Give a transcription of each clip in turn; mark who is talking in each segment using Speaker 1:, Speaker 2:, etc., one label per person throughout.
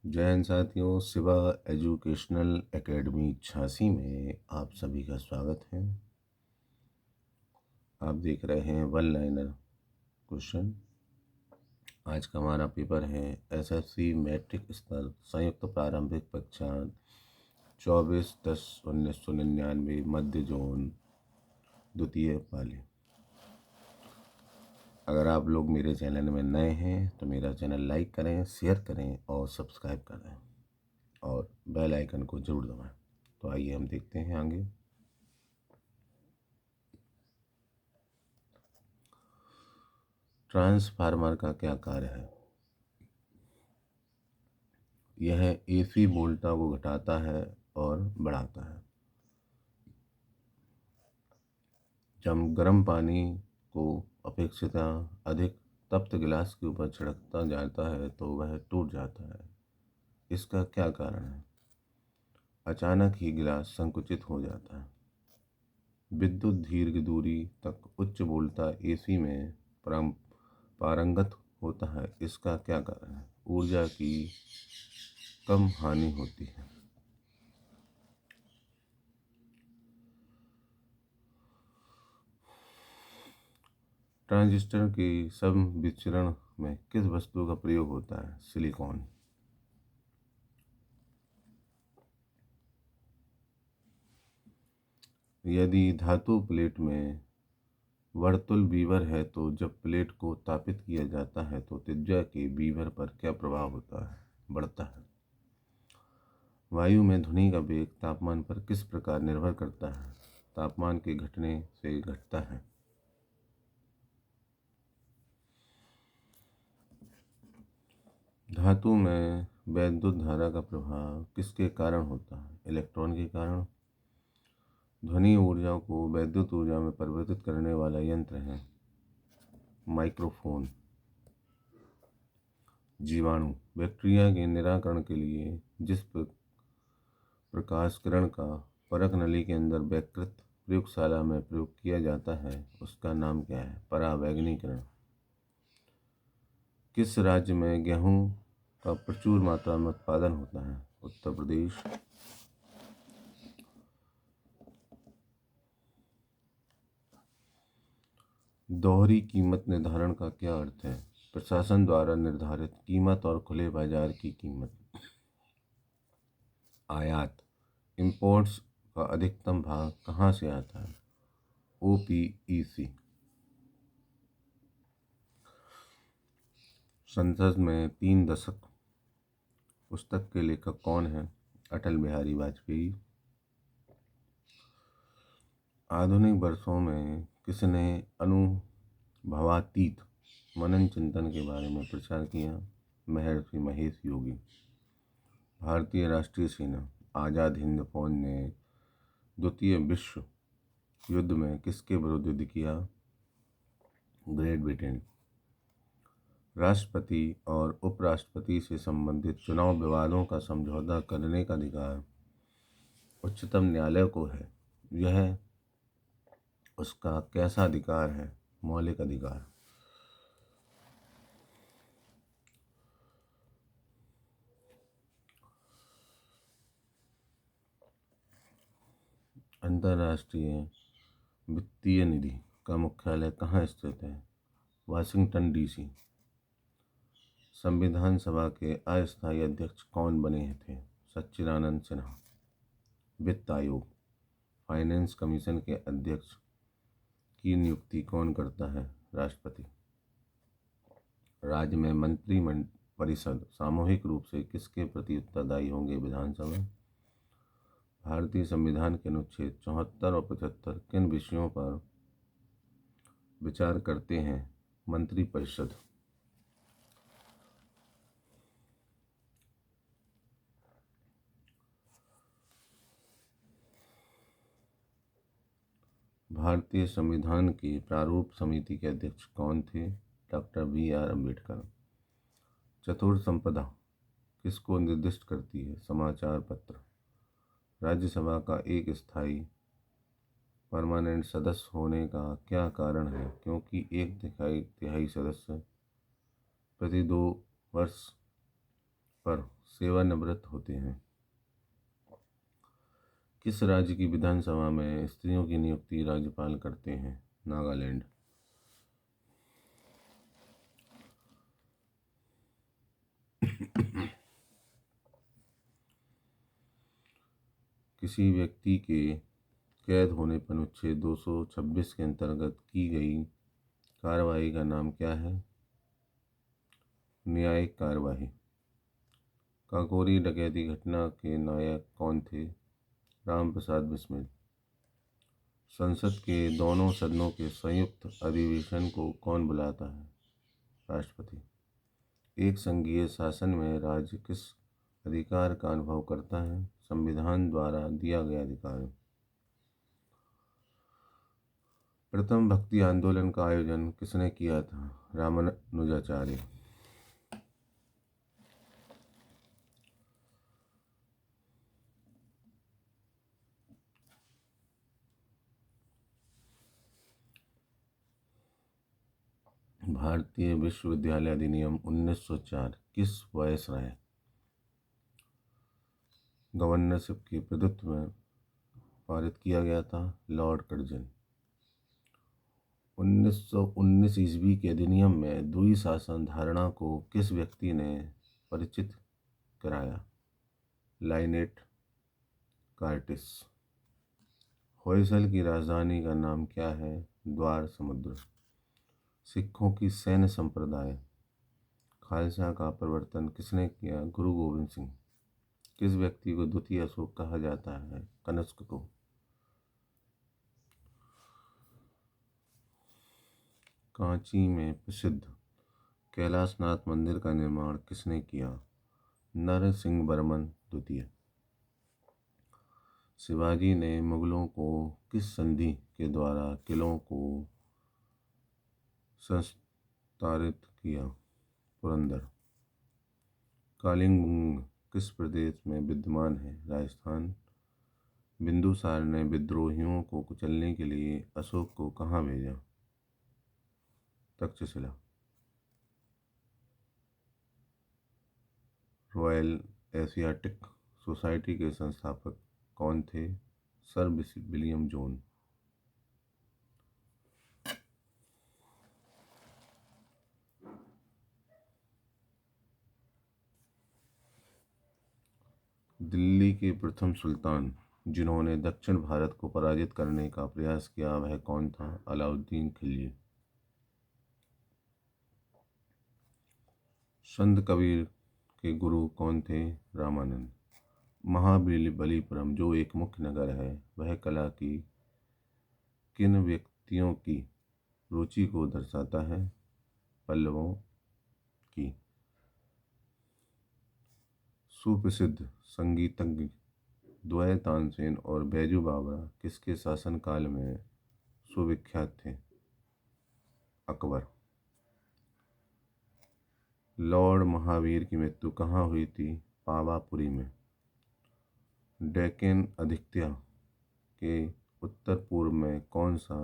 Speaker 1: जय हिंद साथियों, Shiva educational academy Jhansi में आप सभी का स्वागत है। आप देख रहे हैं वन लाइनर क्वेश्चन। आज का हमारा पेपर है एसएससी मैट्रिक स्तर संयुक्त प्रारंभिक परीक्षा 24/10/1999 मध्य जोन द्वितीय पाली। अगर आप लोग मेरे चैनल में नए हैं तो मेरा चैनल लाइक करें, शेयर करें और सब्सक्राइब करें और बेल आइकन को जरूर दबाएं। तो आइए हम देखते हैं आगे। ट्रांसफार्मर का क्या कार्य है? यह एसी वोल्टा को घटाता है और बढ़ाता है। जब गर्म पानी को अपेक्षिता अधिक तप्त गिलास के ऊपर छिड़कता जाता है तो वह टूट जाता है। इसका क्या कारण है? अचानक ही गिलास संकुचित हो जाता है। विद्युत दीर्घ दूरी तक उच्च वोल्टा एसी में पारंगत होता है। इसका क्या कारण है? ऊर्जा की कम हानि होती है। ट्रांजिस्टर के समविचरण में किस वस्तु का प्रयोग होता है? सिलिकॉन। यदि धातु प्लेट में वर्तुल बीवर है तो जब प्लेट को तापित किया जाता है तो त्रिज्या के बीवर पर क्या प्रभाव होता है? बढ़ता है। वायु में ध्वनि का वेग तापमान पर किस प्रकार निर्भर करता है? तापमान के घटने से घटता है। धातु में वैद्युत धारा का प्रभाव किसके कारण होता है? इलेक्ट्रॉन के कारण। ध्वनि ऊर्जा को वैद्युत ऊर्जा में परिवर्तित करने वाला यंत्र है माइक्रोफोन। जीवाणु बैक्टीरिया के निराकरण के लिए जिस प्रकाश किरण का परख नली के अंदर वैकृत प्रयोगशाला में प्रयोग किया जाता है उसका नाम क्या है? परावैगनीकरण। किस राज्य में गेहूं का प्रचुर मात्रा में उत्पादन होता है? उत्तर प्रदेश। दोहरी कीमत निर्धारण का क्या अर्थ है? प्रशासन द्वारा निर्धारित कीमत और खुले बाजार की कीमत। आयात इंपोर्ट्स का अधिकतम भाग कहाँ से आता है? ओपीईसी। संसद में 3 दशक पुस्तक के लेखक कौन हैं? अटल बिहारी वाजपेयी। आधुनिक वर्षों में किसने अनुभवातीत मनन चिंतन के बारे में प्रचार किया? महर्षि महेश योगी। भारतीय राष्ट्रीय सेना आज़ाद हिंद फौज ने द्वितीय विश्व युद्ध में किसके विरुद्ध युद्ध किया? Great Britain. राष्ट्रपति और उपराष्ट्रपति से संबंधित चुनाव विवादों का समझौता करने का अधिकार उच्चतम न्यायालय को है। यह उसका कैसा अधिकार है? मौलिक अधिकार। अंतर्राष्ट्रीय वित्तीय निधि का मुख्यालय कहाँ स्थित है? Washington DC. संविधान सभा के अस्थायी अध्यक्ष कौन बने थे? सच्चिदानंद सिन्हा। वित्त आयोग फाइनेंस कमीशन के अध्यक्ष की नियुक्ति कौन करता है? राष्ट्रपति। राज्य में मंत्री परिषद सामूहिक रूप से किसके प्रति उत्तरदायी होंगे? विधानसभा। भारतीय संविधान के अनुच्छेद 74 और 75 किन विषयों पर विचार करते हैं? मंत्रिपरिषद। भारतीय संविधान की प्रारूप समिति के अध्यक्ष कौन थे? Doctor BR Ambedkar. चतुर्थ संपदा किसको निर्दिष्ट करती है? समाचार पत्र। राज्यसभा का एक स्थायी परमानेंट सदस्य होने का क्या कारण है? क्योंकि एक तिहाई सदस्य प्रति 2 वर्ष पर सेवानिवृत्त होते हैं। किस राज्य की विधानसभा में स्त्रियों की नियुक्ति राज्यपाल करते हैं? नागालैंड। किसी व्यक्ति के कैद होने पर अनुच्छेद 226 के अंतर्गत की गई कार्रवाई का नाम क्या है? न्यायिक कार्यवाही। काकोरी डकैती घटना के नायक कौन थे? राम प्रसाद बिस्मिल। संसद के दोनों सदनों के संयुक्त अधिवेशन को कौन बुलाता है? राष्ट्रपति। एक संघीय शासन में राज्य किस अधिकार का अनुभव करता है? संविधान द्वारा दिया गया अधिकार। प्रथम भक्ति आंदोलन का आयोजन किसने किया था? रामानुजाचार्य। भारतीय विश्वविद्यालय अधिनियम 1904 किस वायसराय गवर्नरशिप के प्रभुत्व में पारित किया गया था? Lord Curzon. 1919 ईस्वी के अधिनियम में द्विशासन धारणा को किस व्यक्ति ने परिचित कराया? लाइनेट कार्टिस। होयसल की राजधानी का नाम क्या है? द्वार समुद्र। सिखों की सैन्य संप्रदाय खालसा का प्रवर्तन किसने किया? गुरु गोविंद सिंह। किस व्यक्ति को द्वितीय अशोक कहा जाता है? कनिष्क को। कांची में प्रसिद्ध कैलाशनाथ मंदिर का निर्माण किसने किया? नरसिंहवर्मन द्वितीय। शिवाजी ने मुगलों को किस संधि के द्वारा किलों को संस्तारित किया? पुरंदर। कालिंग किस प्रदेश में विद्यमान है? राजस्थान। बिंदुसार ने विद्रोहियों को कुचलने के लिए अशोक को कहाँ भेजा? तक्षशिला। रॉयल एशियाटिक सोसाइटी के संस्थापक कौन थे? Sir William zone. दिल्ली के प्रथम सुल्तान जिन्होंने दक्षिण भारत को पराजित करने का प्रयास किया वह कौन था? अलाउद्दीन खिलजी। संत कबीर के गुरु कौन थे? रामानंद। महाबलीपुरम जो एक मुख्य नगर है वह कला की किन व्यक्तियों की रुचि को दर्शाता है? पल्लवों की। सुप्रसिद्ध संगीतज्ञ द्वय तानसेन और बैजू बावरा किसके शासनकाल में सुविख्यात थे? अकबर। लॉर्ड महावीर की मृत्यु कहाँ हुई थी? पावापुरी में। डेक्कन अधिकत्या के उत्तर पूर्व में कौन सा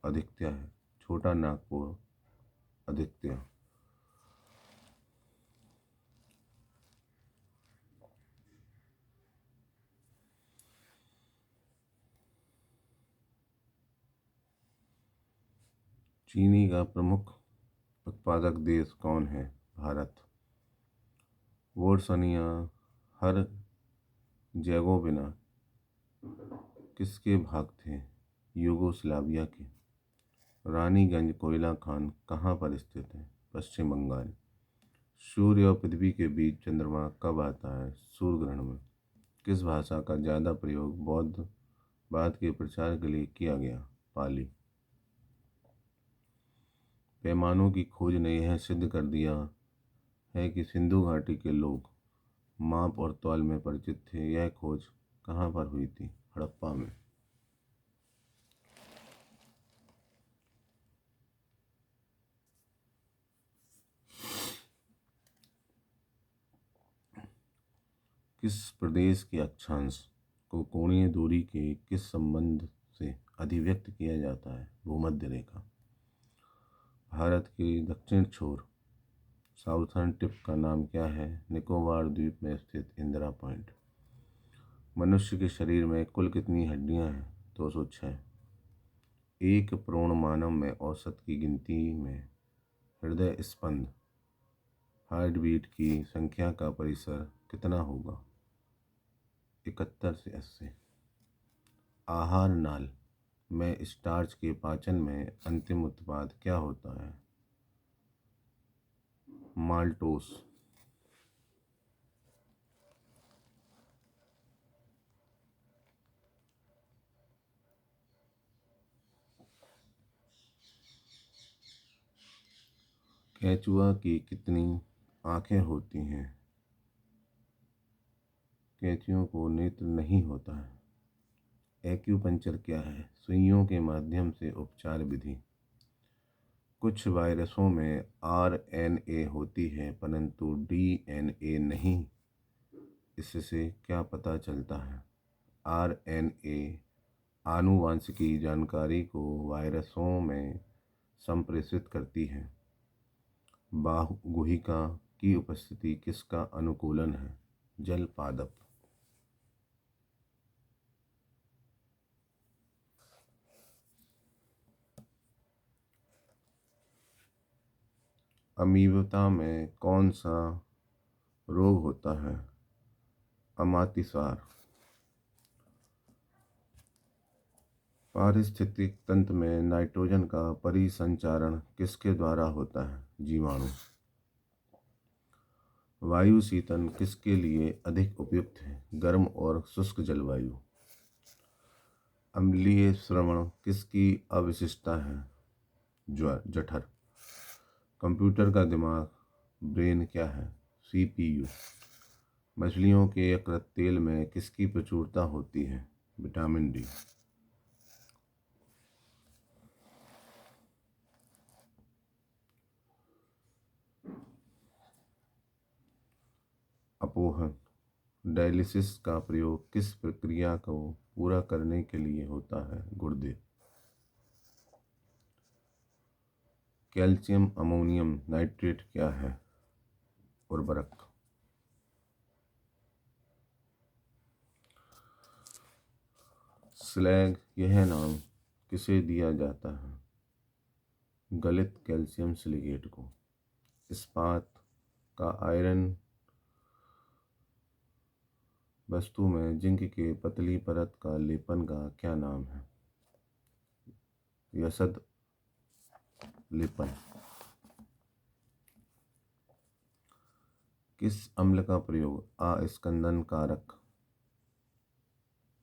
Speaker 1: अधिकत्या है? छोटा नागपुर अधिकत्या। चीनी का प्रमुख उत्पादक देश कौन है? भारत। वोर्सनिया हर जैगोबिना किसके भाग थे? यूगोस्लाविया के। रानीगंज कोयला खान कहाँ पर स्थित है? पश्चिम बंगाल। सूर्य और पृथ्वी के बीच चंद्रमा कब आता है? सूर्य ग्रहण में। किस भाषा का ज़्यादा प्रयोग बौद्धवाद के प्रचार के लिए किया गया? पाली। पैमानों की खोज ने यह सिद्ध कर दिया है कि सिंधु घाटी के लोग माप और तौल में परिचित थे। यह खोज कहाँ पर हुई थी? हड़प्पा में। किस प्रदेश के अक्षांश को कोणीय दूरी के किस संबंध से अधिव्यक्त किया जाता है? भूमध्य रेखा। भारत के दक्षिण छोर साउथर्न टिप का नाम क्या है? निकोबार द्वीप में स्थित इंदिरा पॉइंट। मनुष्य के शरीर में कुल कितनी हड्डियां हैं? 206। एक प्रोण मानव में औसत की गिनती में हृदय स्पंद हार्ट बीट की संख्या का परिसर कितना होगा? 71 से 80। आहार नाल में स्टार्च के पाचन में अंतिम उत्पाद क्या होता है? माल्टोस। केंचुआ की कितनी आंखें होती हैं? केंचुओं को नेत्र नहीं होता है। एक्यूपंक्चर क्या है? सुइयों के माध्यम से उपचार विधि। कुछ वायरसों में आरएनए होती है परंतु डीएनए नहीं, इससे क्या पता चलता है? आरएनए आनुवांशिकी जानकारी को वायरसों में संप्रेषित करती है। बाहुगुहिका की उपस्थिति किसका अनुकूलन है? जल पादप। अमीबता में कौन सा रोग होता है? अमातिसार। पारिस्थितिक तंत्र में नाइट्रोजन का परिसंचारण किसके द्वारा होता है? जीवाणु। वायु शीतन किसके लिए अधिक उपयुक्त है? गर्म और शुष्क जलवायु। अम्लीय श्रवण किसकी अविशिष्टता है? जठर। कंप्यूटर का दिमाग ब्रेन क्या है? सीपीयू। मछलियों के यकृत तेल में किसकी प्रचुरता होती है? Vitamin D. अपोहन डायलिसिस का प्रयोग किस प्रक्रिया को पूरा करने के लिए होता है? गुर्दे। कैल्शियम अमोनियम नाइट्रेट क्या है? उर्वरक। स्लैग यह नाम किसे दिया जाता है? गलित कैल्शियम सिलिकेट को। इस्पात का आयरन वस्तु में जिंक के पतली परत का लेपन का क्या नाम है? यसद लेपन। किस अम्ल का प्रयोग अस्कंदन कारक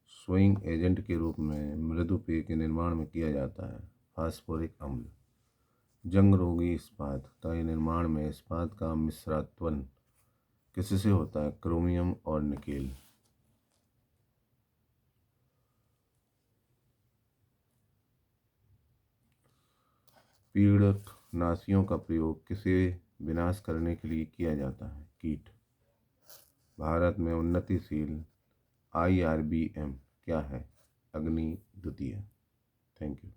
Speaker 1: स्विंग एजेंट के रूप में मृदु पेय के निर्माण में किया जाता है? फास्फोरिक अम्ल। जंग रोगी इस्पात का निर्माण में इस्पात का मिश्रत्वन किससे होता है? क्रोमियम और निकेल। पीड़कनाशियों का प्रयोग किसे विनाश करने के लिए किया जाता है? कीट। भारत में उन्नतिशील IRBM क्या है? अग्नि द्वितीय। Thank you.